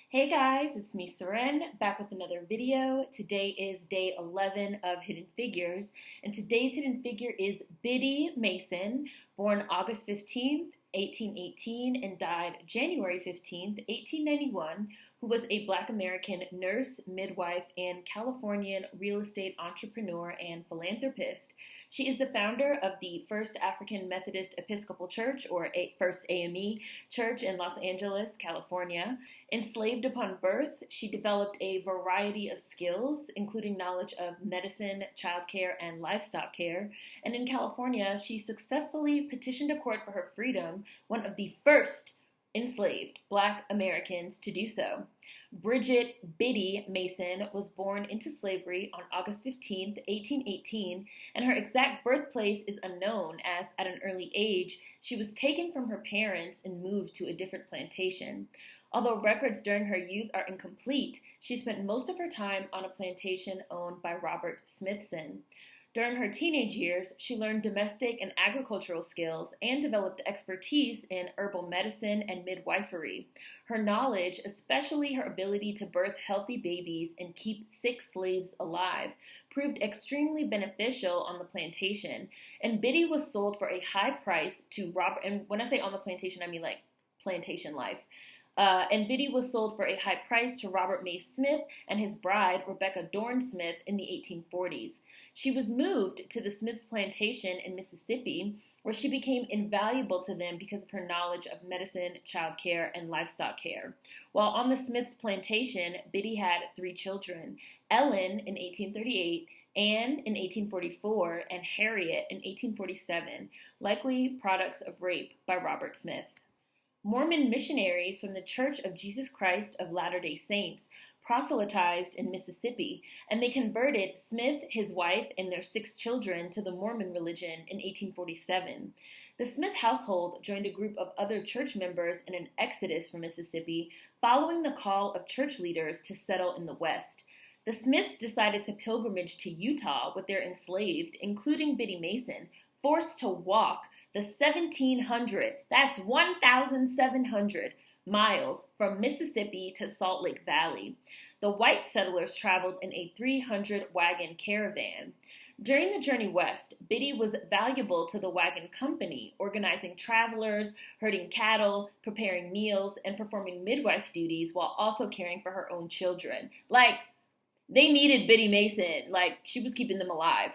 Hey guys, it's me, Seren, back with another video. Today is day 11 of Hidden Figures, and today's hidden figure is Biddy Mason, born August 15th, 1818, and died January 15th, 1891, who was a Black American nurse, midwife, and Californian real estate entrepreneur and philanthropist. She is the founder of the First African Methodist Episcopal Church, or First A.M.E. Church in Los Angeles, California. Enslaved upon birth, she developed a variety of skills, including knowledge of medicine, childcare, and livestock care. And in California, she successfully petitioned a court for her freedom, one of the first enslaved Black Americans to do so. Bridget Biddy Mason was born into slavery on August 15, 1818, and her exact birthplace is unknown as, at an early age, she was taken from her parents and moved to a different plantation. Although records during her youth are incomplete, she spent most of her time on a plantation owned by Robert Smithson. During her teenage years, she learned domestic and agricultural skills and developed expertise in herbal medicine and midwifery. Her knowledge, especially her ability to birth healthy babies and keep sick slaves alive, proved extremely beneficial on the plantation, and Biddy was sold for a high price to Robert, and when I say on the plantation, I mean like plantation life. And Biddy was sold for a high price to Robert May Smith and his bride, Rebecca Dorn Smith, in the 1840s. She was moved to the Smiths plantation in Mississippi, where she became invaluable to them because of her knowledge of medicine, child care, and livestock care. While on the Smiths plantation, Biddy had 3 children: Ellen in 1838, Anne in 1844, and Harriet in 1847, likely products of rape by Robert Smith. Mormon missionaries from the Church of Jesus Christ of Latter-day Saints proselytized in Mississippi, and they converted Smith, his wife, and their 6 children to the Mormon religion in 1847. The Smith household joined a group of other church members in an exodus from Mississippi, following the call of church leaders to settle in the West. The Smiths decided to pilgrimage to Utah with their enslaved, including Biddy Mason, forced to walk the 1,700 miles from Mississippi to Salt Lake Valley. The white settlers traveled in a 300-wagon caravan. During the journey west, Biddy was valuable to the wagon company, organizing travelers, herding cattle, preparing meals, and performing midwife duties while also caring for her own children. They needed Biddy Mason. She was keeping them alive.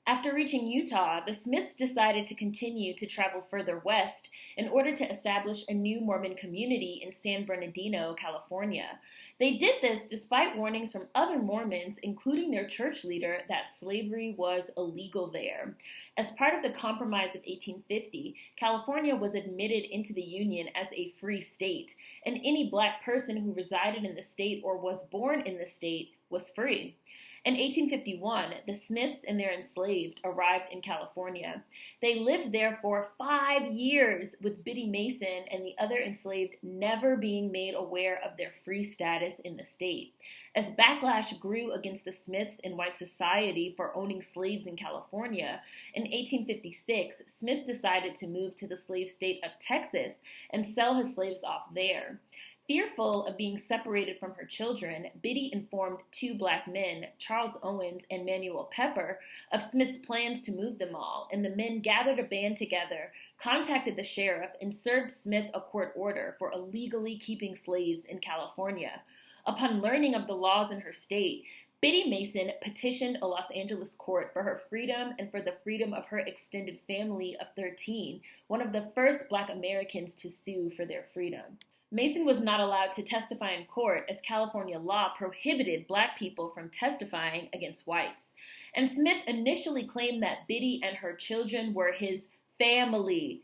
After reaching Utah, the Smiths decided to continue to travel further west in order to establish a new Mormon community in San Bernardino, California. They did this despite warnings from other Mormons, including their church leader, that slavery was illegal there. As part of the Compromise of 1850, California was admitted into the Union as a free state, and any Black person who resided in the state or was born in the state was free. In 1851, the Smiths and their enslaved arrived in California. They lived there for 5 years, with Biddy Mason and the other enslaved never being made aware of their free status in the state. As backlash grew against the Smiths and white society for owning slaves in California, in 1856, Smith decided to move to the slave state of Texas and sell his slaves off there. Fearful of being separated from her children, Biddy informed 2 Black men, Charles Owens and Manuel Pepper, of Smith's plans to move them all, and the men gathered a band together, contacted the sheriff, and served Smith a court order for illegally keeping slaves in California. Upon learning of the laws in her state, Biddy Mason petitioned a Los Angeles court for her freedom and for the freedom of her extended family of 13, one of the first Black Americans to sue for their freedom. Mason was not allowed to testify in court as California law prohibited Black people from testifying against whites. And Smith initially claimed that Biddy and her children were his family.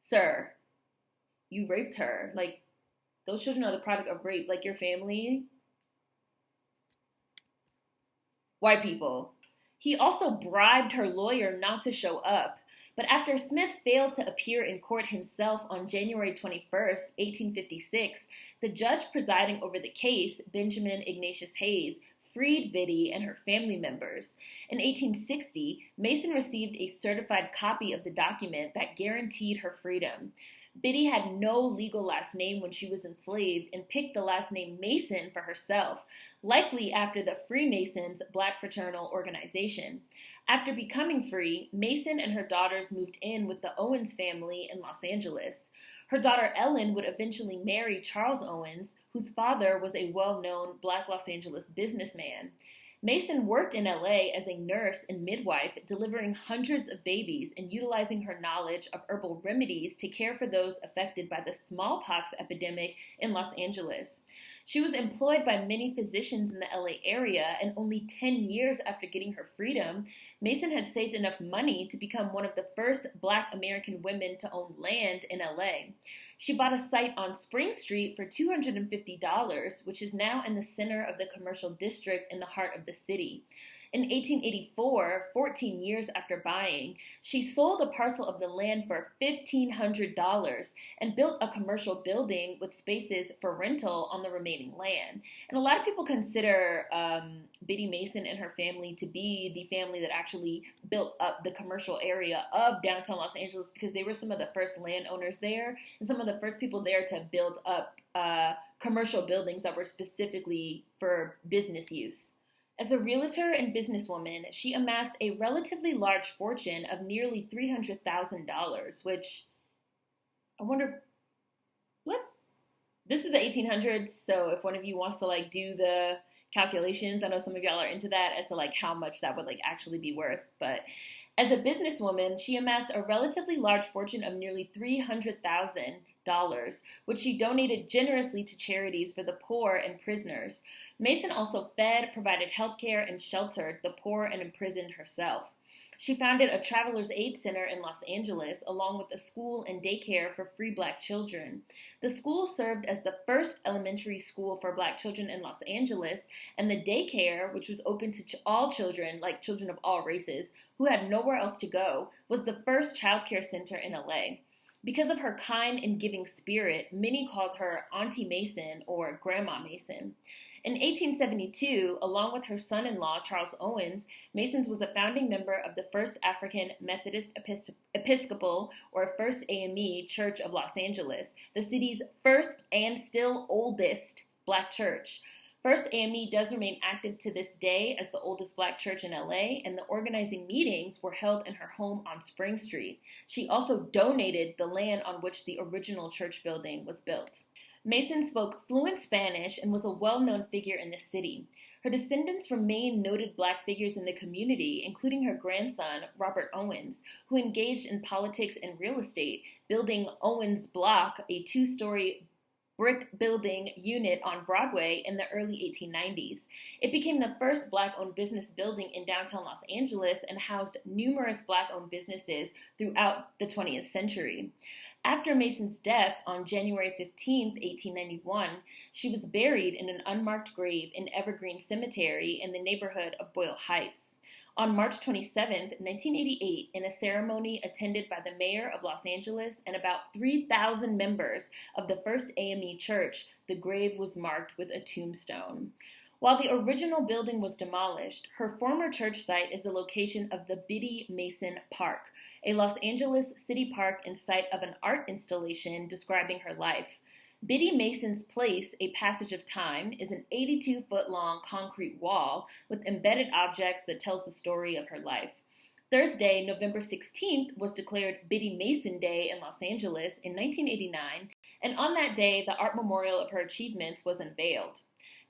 Sir, you raped her. Those children are the product of rape. Your family. White people. He also bribed her lawyer not to show up. But after Smith failed to appear in court himself on January 21st, 1856, the judge presiding over the case, Benjamin Ignatius Hayes, freed Biddy and her family members. In 1860, Mason received a certified copy of the document that guaranteed her freedom. Biddy had no legal last name when she was enslaved and picked the last name Mason for herself, likely after the Freemasons' Black fraternal organization. After becoming free, Mason and her daughters moved in with the Owens family in Los Angeles. Her daughter Ellen would eventually marry Charles Owens, whose father was a well-known Black Los Angeles businessman. Mason worked in LA as a nurse and midwife, delivering hundreds of babies and utilizing her knowledge of herbal remedies to care for those affected by the smallpox epidemic in Los Angeles. She was employed by many physicians in the LA area, and only 10 years after getting her freedom, Mason had saved enough money to become one of the first Black American women to own land in LA. She bought a site on Spring Street for $250, which is now in the center of the commercial district in the heart of the city. In 1884, 14 years after buying, she sold a parcel of the land for $1,500 and built a commercial building with spaces for rental on the remaining land. And a lot of people consider Biddy Mason and her family to be the family that actually built up the commercial area of downtown Los Angeles, because they were some of the first landowners there and some of the first people there to build up commercial buildings that were specifically for business use. As a realtor and businesswoman, she amassed a relatively large fortune of nearly $300,000, which I wonder, this is the 1800s, so if one of you wants to do the calculations, I know some of y'all are into that as to how much that would actually be worth, but as a businesswoman, she amassed a relatively large fortune of nearly $300,000, which she donated generously to charities for the poor and prisoners. Mason also fed, provided healthcare, and sheltered the poor and imprisoned herself. She founded a Travelers Aid Center in Los Angeles, along with a school and daycare for free Black children. The school served as the first elementary school for Black children in Los Angeles, and the daycare, which was open to all children, like children of all races, who had nowhere else to go, was the first child care center in LA. Because of her kind and giving spirit, many called her Auntie Mason or Grandma Mason. In 1872, along with her son-in-law, Charles Owens, Mason's was a founding member of the First African Methodist Episcopal, or First A.M.E. Church of Los Angeles, the city's first and still oldest Black church. First A.M.E. does remain active to this day as the oldest Black church in LA, and the organizing meetings were held in her home on Spring Street. She also donated the land on which the original church building was built. Mason spoke fluent Spanish and was a well-known figure in the city. Her descendants remain noted Black figures in the community, including her grandson, Robert Owens, who engaged in politics and real estate, building Owens Block, a 2-story brick building unit on Broadway in the early 1890s. It became the first Black-owned business building in downtown Los Angeles and housed numerous Black-owned businesses throughout the 20th century. After Mason's death on January 15, 1891, she was buried in an unmarked grave in Evergreen Cemetery in the neighborhood of Boyle Heights. On March 27, 1988, in a ceremony attended by the mayor of Los Angeles and about 3,000 members of the First A.M.E. Church, the grave was marked with a tombstone. While the original building was demolished, her former church site is the location of the Biddy Mason Park, a Los Angeles city park and site of an art installation describing her life. Biddy Mason's Place, A Passage of Time, is an 82-foot-long concrete wall with embedded objects that tells the story of her life. Thursday, November 16th, was declared Biddy Mason Day in Los Angeles in 1989, and on that day, the art memorial of her achievements was unveiled.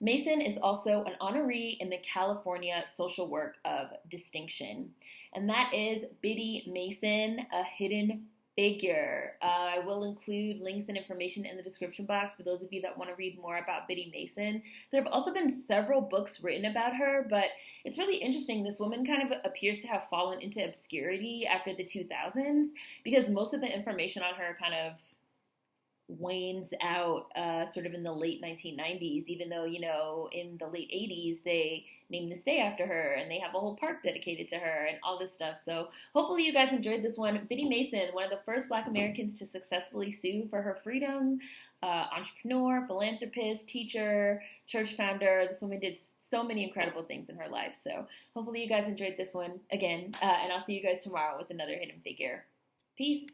Mason is also an honoree in the California Social Work of Distinction. And that is Biddy Mason, a hidden figure. I will include links and information in the description box for those of you that want to read more about Biddy Mason. There have also been several books written about her, but it's really interesting. This woman kind of appears to have fallen into obscurity after the 2000s because most of the information on her kind of wanes out sort of in the late 1990s, even though, in the late 80s, they named this day after her and they have a whole park dedicated to her and all this stuff. So hopefully you guys enjoyed this one. Biddy Mason, one of the first Black Americans to successfully sue for her freedom, entrepreneur, philanthropist, teacher, church founder. This woman did so many incredible things in her life. So hopefully you guys enjoyed this one again, and I'll see you guys tomorrow with another hidden figure. Peace.